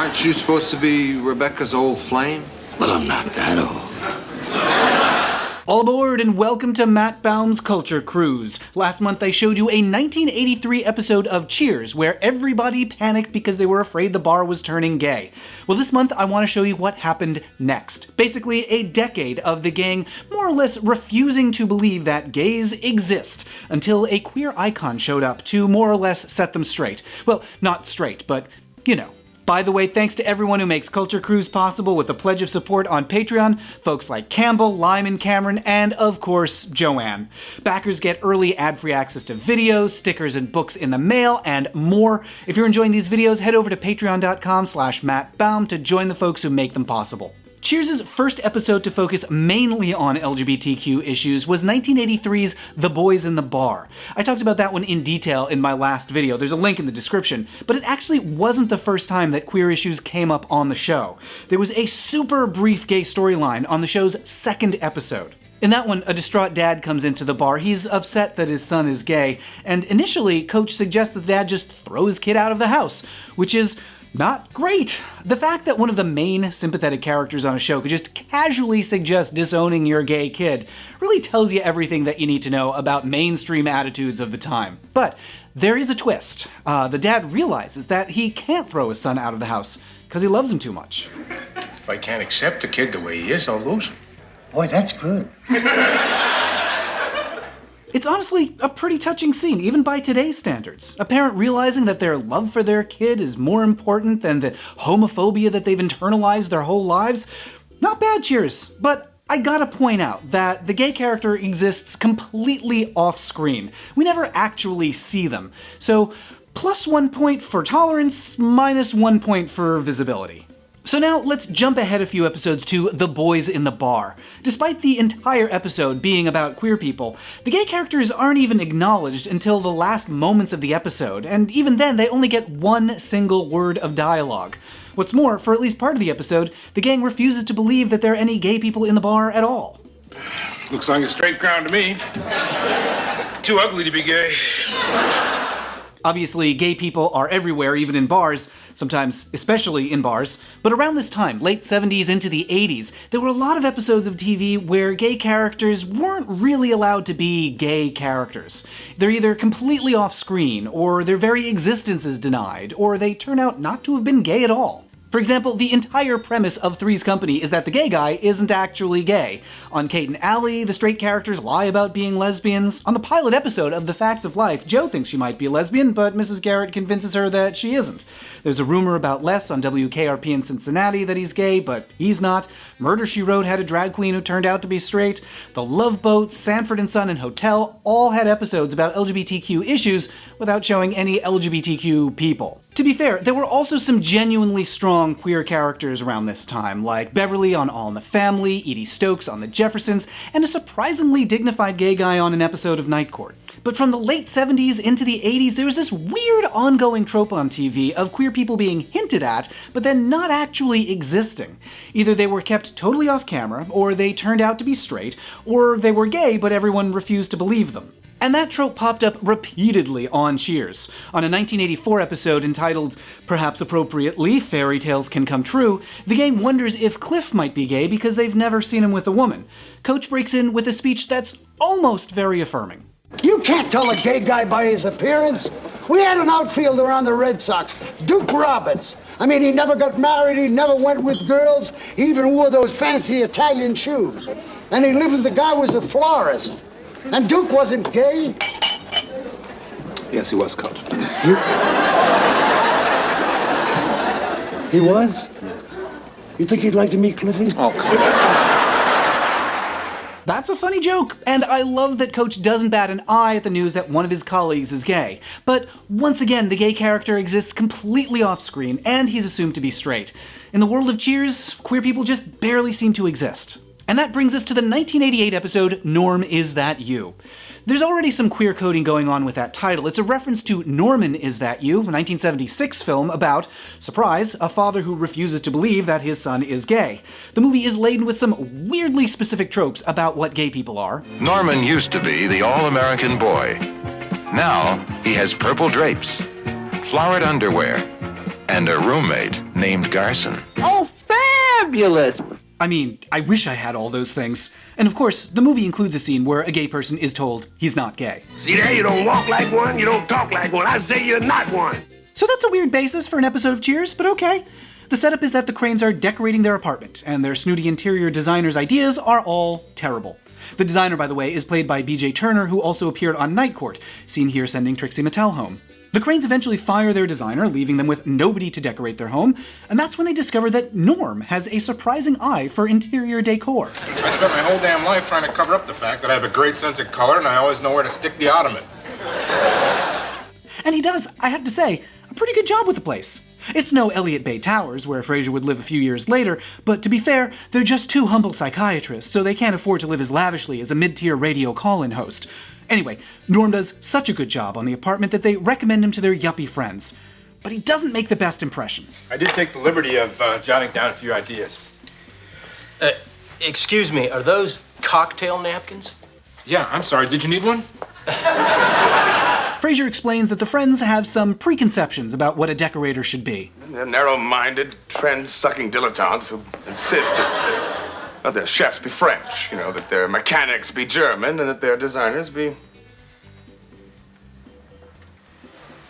Aren't you supposed to be Rebecca's old flame? Well, I'm not that old. All aboard and welcome to Matt Baum's Culture Cruise. Last month I showed you a 1983 episode of Cheers where everybody panicked because they were afraid the bar was turning gay. Well, this month I want to show you what happened next. Basically, a decade of the gang more or less refusing to believe that gays exist until a queer icon showed up to more or less set them straight. Well, not straight, but you know. By the way, thanks to everyone who makes Culture Cruise possible with a pledge of support on Patreon, folks like Campbell, Lyman, Cameron, and of course, Joanne. Backers get early ad-free access to videos, stickers and books in the mail, and more. If you're enjoying these videos, head over to patreon.com/mattbaum to join the folks who make them possible. Cheers' first episode to focus mainly on LGBTQ issues was 1983's The Boys in the Bar. I talked about that one in detail in my last video. There's a link in the description. But it actually wasn't the first time that queer issues came up on the show. There was a super brief gay storyline on the show's second episode. In that one, a distraught dad comes into the bar. He's upset that his son is gay, and initially, Coach suggests that the dad just throw his kid out of the house, which is not great. The fact that one of the main sympathetic characters on a show could just casually suggest disowning your gay kid really tells you everything that you need to know about mainstream attitudes of the time. But there is a twist. The dad realizes that he can't throw his son out of the house because he loves him too much. If I can't accept the kid the way he is, I'll lose him. Boy, that's good. It's honestly a pretty touching scene, even by today's standards. A parent realizing that their love for their kid is more important than the homophobia that they've internalized their whole lives. Not bad, Cheers. But I gotta point out that the gay character exists completely off-screen. We never actually see them. So, +1 point for tolerance, -1 point for visibility. So now let's jump ahead a few episodes to The Boys in the Bar. Despite the entire episode being about queer people, the gay characters aren't even acknowledged until the last moments of the episode, and even then they only get one single word of dialogue. What's more, for at least part of the episode, the gang refuses to believe that there are any gay people in the bar at all. Looks like a straight crown to me. Too ugly to be gay. Obviously, gay people are everywhere, even in bars, sometimes especially in bars. But around this time, late 70s into the 80s, there were a lot of episodes of TV where gay characters weren't really allowed to be gay characters. They're either completely off-screen, or their very existence is denied, or they turn out not to have been gay at all. For example, the entire premise of Three's Company is that the gay guy isn't actually gay. On Kate and Allie, the straight characters lie about being lesbians. On the pilot episode of The Facts of Life, Jo thinks she might be a lesbian, but Mrs. Garrett convinces her that she isn't. There's a rumor about Les on WKRP in Cincinnati that he's gay, but he's not. Murder, She Wrote had a drag queen who turned out to be straight. The Love Boat, Sanford and Son, and Hotel all had episodes about LGBTQ issues without showing any LGBTQ people. To be fair, there were also some genuinely strong queer characters around this time, like Beverly on All in the Family, Edie Stokes on The Jeffersons, and a surprisingly dignified gay guy on an episode of Night Court. But from the late 70s into the 80s, there was this weird ongoing trope on TV of queer people being hinted at, but then not actually existing. Either they were kept totally off camera, or they turned out to be straight, or they were gay but everyone refused to believe them. And that trope popped up repeatedly on Cheers. On a 1984 episode entitled, perhaps appropriately, Fairy Tales Can Come True, the gang wonders if Cliff might be gay because they've never seen him with a woman. Coach breaks in with a speech that's almost very affirming. You can't tell a gay guy by his appearance. We had an outfielder on the Red Sox, Duke Roberts. I mean, he never got married, he never went with girls, he even wore those fancy Italian shoes. And he lived with the guy who was a florist. And Duke wasn't gay. Yes, he was, Coach. He was? You think he'd like to meet Cliffy? Oh, come on. That's a funny joke, and I love that Coach doesn't bat an eye at the news that one of his colleagues is gay. But once again, the gay character exists completely off-screen, and he's assumed to be straight. In the world of Cheers, queer people just barely seem to exist. And that brings us to the 1988 episode, Norm, Is That You? There's already some queer coding going on with that title. It's a reference to Norman, Is That You?, a 1976 film about, surprise, a father who refuses to believe that his son is gay. The movie is laden with some weirdly specific tropes about what gay people are. Norman used to be the all-American boy. Now he has purple drapes, flowered underwear, and a roommate. named Garson. Oh, fabulous! I mean, I wish I had all those things. And of course, the movie includes a scene where a gay person is told he's not gay. See there, you don't walk like one, you don't talk like one. I say you're not one. So that's a weird basis for an episode of Cheers, but okay. The setup is that the Cranes are decorating their apartment, and their snooty interior designer's ideas are all terrible. The designer, by the way, is played by B.J. Turner, who also appeared on Night Court, seen here sending Trixie Mattel home. The Cranes eventually fire their designer, leaving them with nobody to decorate their home, and that's when they discover that Norm has a surprising eye for interior decor. I spent my whole damn life trying to cover up the fact that I have a great sense of color and I always know where to stick the ottoman. And he does, I have to say, a pretty good job with the place. It's no Elliott Bay Towers, where Frasier would live a few years later, but to be fair, they're just two humble psychiatrists, so they can't afford to live as lavishly as a mid-tier radio call-in host. Anyway, Norm does such a good job on the apartment that they recommend him to their yuppie friends. But he doesn't make the best impression. I did take the liberty of jotting down a few ideas. Excuse me, are those cocktail napkins? Yeah, I'm sorry, did you need one? Frasier explains that the friends have some preconceptions about what a decorator should be. They're narrow-minded, trend-sucking dilettantes who insist that their chefs be French, that their mechanics be German, and that their designers be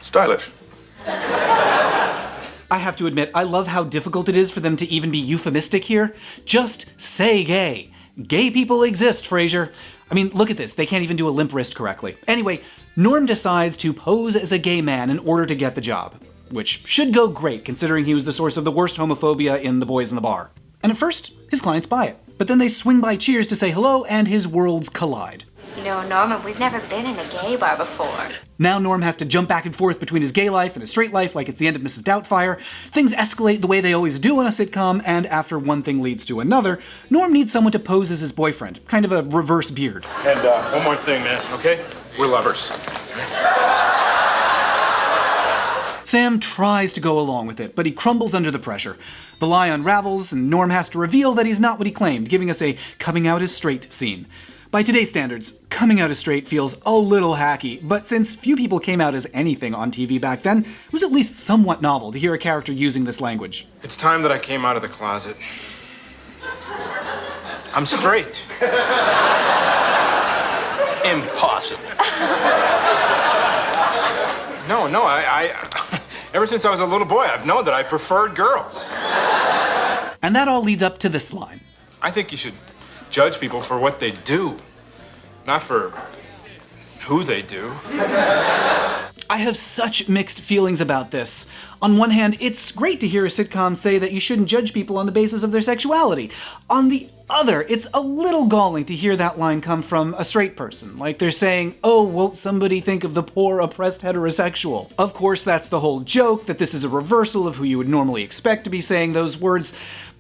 stylish. I have to admit, I love how difficult it is for them to even be euphemistic here. Just say gay. Gay people exist, Frasier. I mean, look at this. They can't even do a limp wrist correctly. Anyway, Norm decides to pose as a gay man in order to get the job, which should go great considering he was the source of the worst homophobia in The Boys in the Bar. And at first, his clients buy it. But then they swing by Cheers to say hello, and his worlds collide. You know, Norman, we've never been in a gay bar before. Now Norm has to jump back and forth between his gay life and his straight life like it's the end of Mrs. Doubtfire. Things escalate the way they always do in a sitcom, and after one thing leads to another, Norm needs someone to pose as his boyfriend. Kind of a reverse Beard. And one more thing, man, okay? We're lovers. Sam tries to go along with it, but he crumbles under the pressure. The lie unravels, and Norm has to reveal that he's not what he claimed, giving us a coming out as straight scene. By today's standards, coming out as straight feels a little hacky, but since few people came out as anything on TV back then, it was at least somewhat novel to hear a character using this language. It's time that I came out of the closet. I'm straight. Impossible. No, I ever since I was a little boy, I've known that I preferred girls. And that all leads up to this line. I think you should judge people for what they do, not for who they do. I have such mixed feelings about this. On one hand, it's great to hear a sitcom say that you shouldn't judge people on the basis of their sexuality. On the other, it's a little galling to hear that line come from a straight person. Like they're saying, oh, won't somebody think of the poor, oppressed heterosexual? Of course, that's the whole joke, that this is a reversal of who you would normally expect to be saying those words.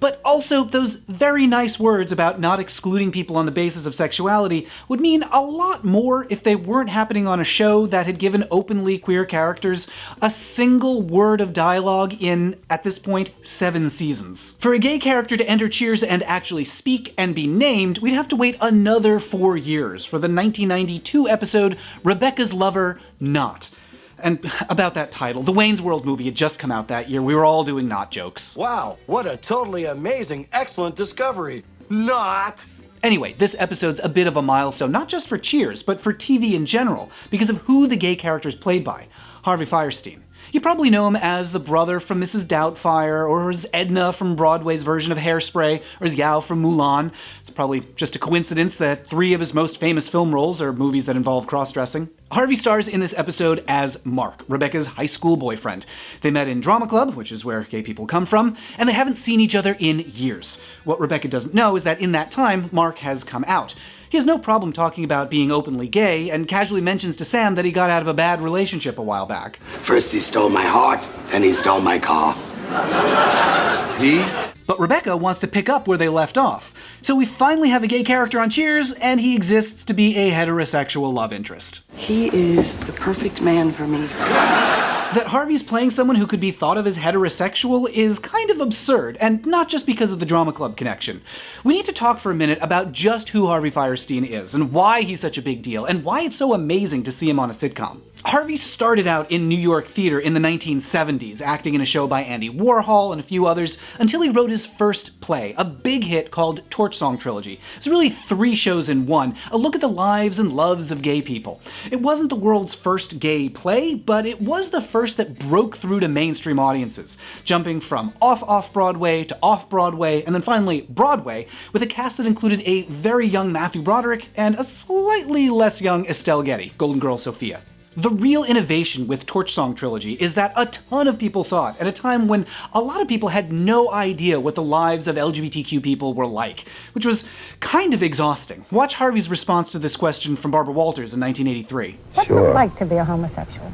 But also, those very nice words about not excluding people on the basis of sexuality would mean a lot more if they weren't happening on a show that had given openly queer characters a single word of dialogue in, at this point, 7 seasons. For a gay character to enter Cheers and actually speak and be named, we'd have to wait another 4 years for the 1992 episode Rebecca's Lover, Not. And about that title, the Wayne's World movie had just come out that year. We were all doing not jokes. Wow, what a totally amazing, excellent discovery. Not! Anyway, this episode's a bit of a milestone, not just for Cheers, but for TV in general, because of who the gay character's played by, Harvey Fierstein. You probably know him as the brother from Mrs. Doubtfire, or as Edna from Broadway's version of Hairspray, or as Yao from Mulan. It's probably just a coincidence that 3 of his most famous film roles are movies that involve cross-dressing. Harvey stars in this episode as Mark, Rebecca's high school boyfriend. They met in drama club, which is where gay people come from, and they haven't seen each other in years. What Rebecca doesn't know is that in that time, Mark has come out. He has no problem talking about being openly gay, and casually mentions to Sam that he got out of a bad relationship a while back. First he stole my heart, then he stole my car. But Rebecca wants to pick up where they left off. So we finally have a gay character on Cheers, and he exists to be a heterosexual love interest. He is the perfect man for me. That Harvey's playing someone who could be thought of as heterosexual is kind of absurd, and not just because of the drama club connection. We need to talk for a minute about just who Harvey Fierstein is, and why he's such a big deal, and why it's so amazing to see him on a sitcom. Harvey started out in New York theater in the 1970s, acting in a show by Andy Warhol and a few others, until he wrote his first play, a big hit called Torch Song Trilogy. It's really 3 shows in one, a look at the lives and loves of gay people. It wasn't the world's first gay play, but it was the first that broke through to mainstream audiences, jumping from off-Broadway to off-Broadway, and then finally Broadway, with a cast that included a very young Matthew Broderick and a slightly less young Estelle Getty, Golden Girl Sophia. The real innovation with Torch Song Trilogy is that a ton of people saw it at a time when a lot of people had no idea what the lives of LGBTQ people were like, which was kind of exhausting. Watch Harvey's response to this question from Barbara Walters in 1983. What's it like to be a homosexual?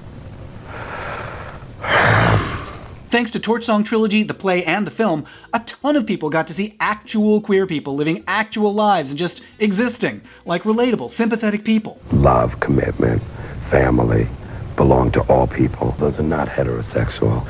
Thanks to Torch Song Trilogy, the play, and the film, a ton of people got to see actual queer people living actual lives and just existing, like relatable, sympathetic people. Love, commitment, family, belong to all people. Those are not heterosexual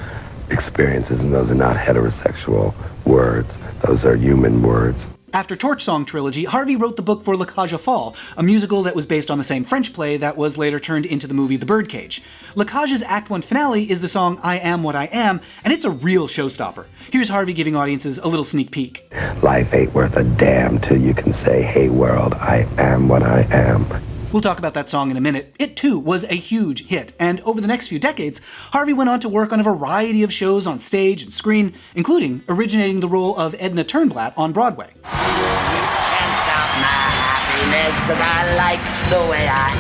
experiences, and those are not heterosexual words. Those are human words. After Torch Song Trilogy, Harvey wrote the book for La Cage aux Folles, a musical that was based on the same French play that was later turned into the movie The Birdcage. La Cage's Act 1 finale is the song I Am What I Am, and it's a real showstopper. Here's Harvey giving audiences a little sneak peek. Life ain't worth a damn till you can say, hey world, I am what I am. We'll talk about that song in a minute. It too was a huge hit, and over the next few decades, Harvey went on to work on a variety of shows on stage and screen, including originating the role of Edna Turnblatt on Broadway. Can't stop my happiness 'cause I like the way I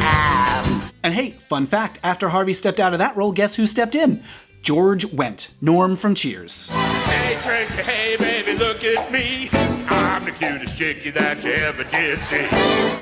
am. And hey, fun fact, after Harvey stepped out of that role, guess who stepped in? George Wendt, Norm from Cheers. Hey Tracy, hey baby, look at me. I'm the cutest chickie that you ever did see.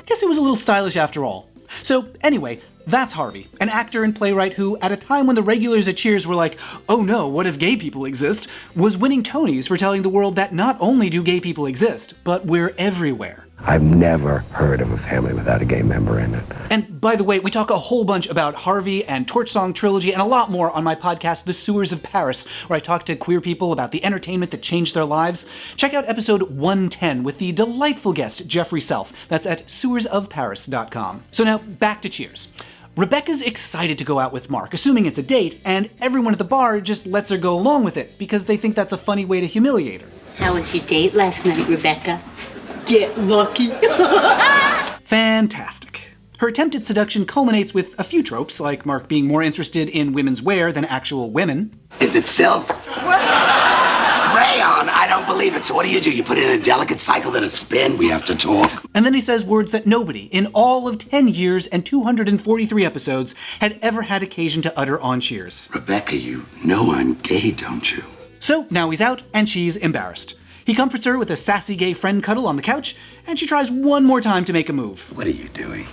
Guess it was a little stylish after all. So anyway, that's Harvey, an actor and playwright who, at a time when the regulars at Cheers were like, oh no, what if gay people exist, was winning Tonys for telling the world that not only do gay people exist, but we're everywhere. I've never heard of a family without a gay member in it. And by the way, we talk a whole bunch about Harvey and Torch Song Trilogy and a lot more on my podcast, The Sewers of Paris, where I talk to queer people about the entertainment that changed their lives. Check out episode 110 with the delightful guest, Jeffrey Self. That's at sewersofparis.com. So now, back to Cheers. Rebecca's excited to go out with Mark, assuming it's a date, and everyone at the bar just lets her go along with it because they think that's a funny way to humiliate her. How was your date last night, Rebecca? Get lucky. Fantastic. Her attempt at seduction culminates with a few tropes, like Mark being more interested in women's wear than actual women. Is it silk? Rayon, I don't believe it. So what do? You put it in a delicate cycle, then a spin? We have to talk. And then he says words that nobody, in all of 10 years and 243 episodes, had ever had occasion to utter on Cheers. Rebecca, you know I'm gay, don't you? So now he's out, and she's embarrassed. He comforts her with a sassy gay friend cuddle on the couch, and she tries one more time to make a move. What are you doing?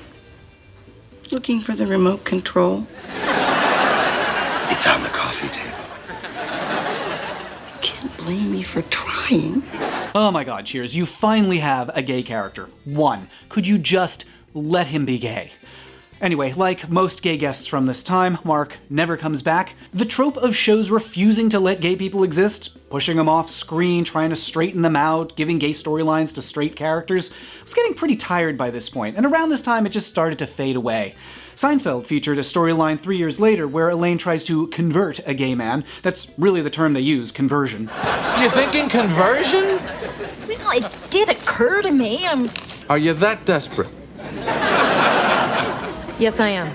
Looking for the remote control. It's on the coffee table. You can't blame me for trying. Oh my god, Cheers, you finally have a gay character. One. Could you just let him be gay? Anyway, like most gay guests from this time, Mark never comes back. The trope of shows refusing to let gay people exist, pushing them off screen, trying to straighten them out, giving gay storylines to straight characters, was getting pretty tired by this point, and around this time it just started to fade away. Seinfeld featured a storyline 3 years later where Elaine tries to convert a gay man. That's really the term they use, conversion. You thinking conversion? Well, it did occur to me. Are you that desperate? Yes, I am.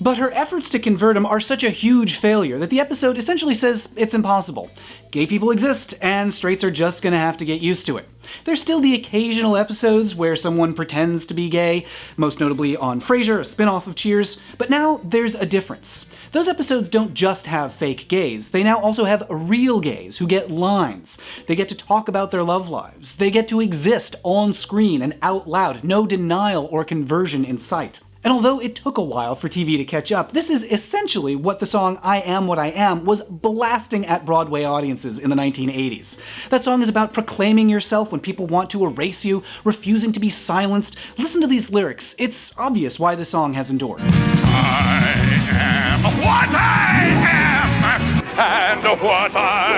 But her efforts to convert him are such a huge failure that the episode essentially says it's impossible. Gay people exist, and straights are just gonna have to get used to it. There's still the occasional episodes where someone pretends to be gay, most notably on Frasier, a spin-off of Cheers, but now there's a difference. Those episodes don't just have fake gays, they now also have real gays who get lines. They get to talk about their love lives. They get to exist on screen and out loud, no denial or conversion in sight. And although it took a while for TV to catch up, this is essentially what the song I Am What I Am was blasting at Broadway audiences in the 1980s. That song is about proclaiming yourself when people want to erase you, refusing to be silenced. Listen to these lyrics. It's obvious why this song has endured. I am what I am, and what I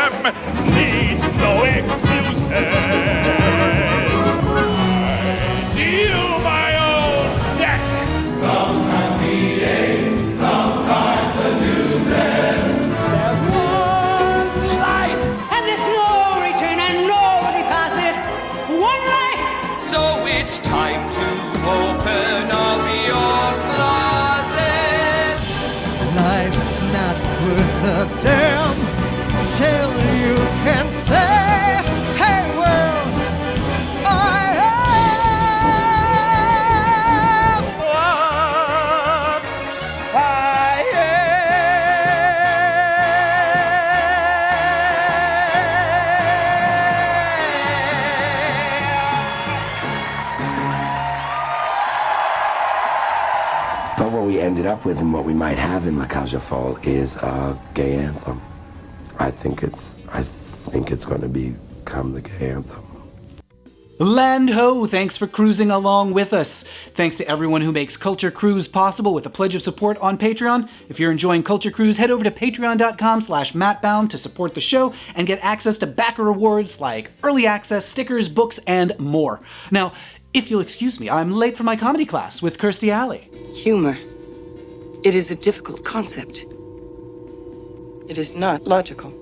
am needs no excuses. I deal my own deck. Sometimes he is ended up with and what we might have in La Cage aux Folles is a gay anthem. I think it's going to become the gay anthem. Land ho! Thanks for cruising along with us. Thanks to everyone who makes Culture Cruise possible with a pledge of support on Patreon. If you're enjoying Culture Cruise, head over to patreon.com/mattbaum to support the show and get access to backer rewards like early access, stickers, books, and more. Now, if you'll excuse me, I'm late for my comedy class with Kirstie Alley. Humor. It is a difficult concept. It is not logical.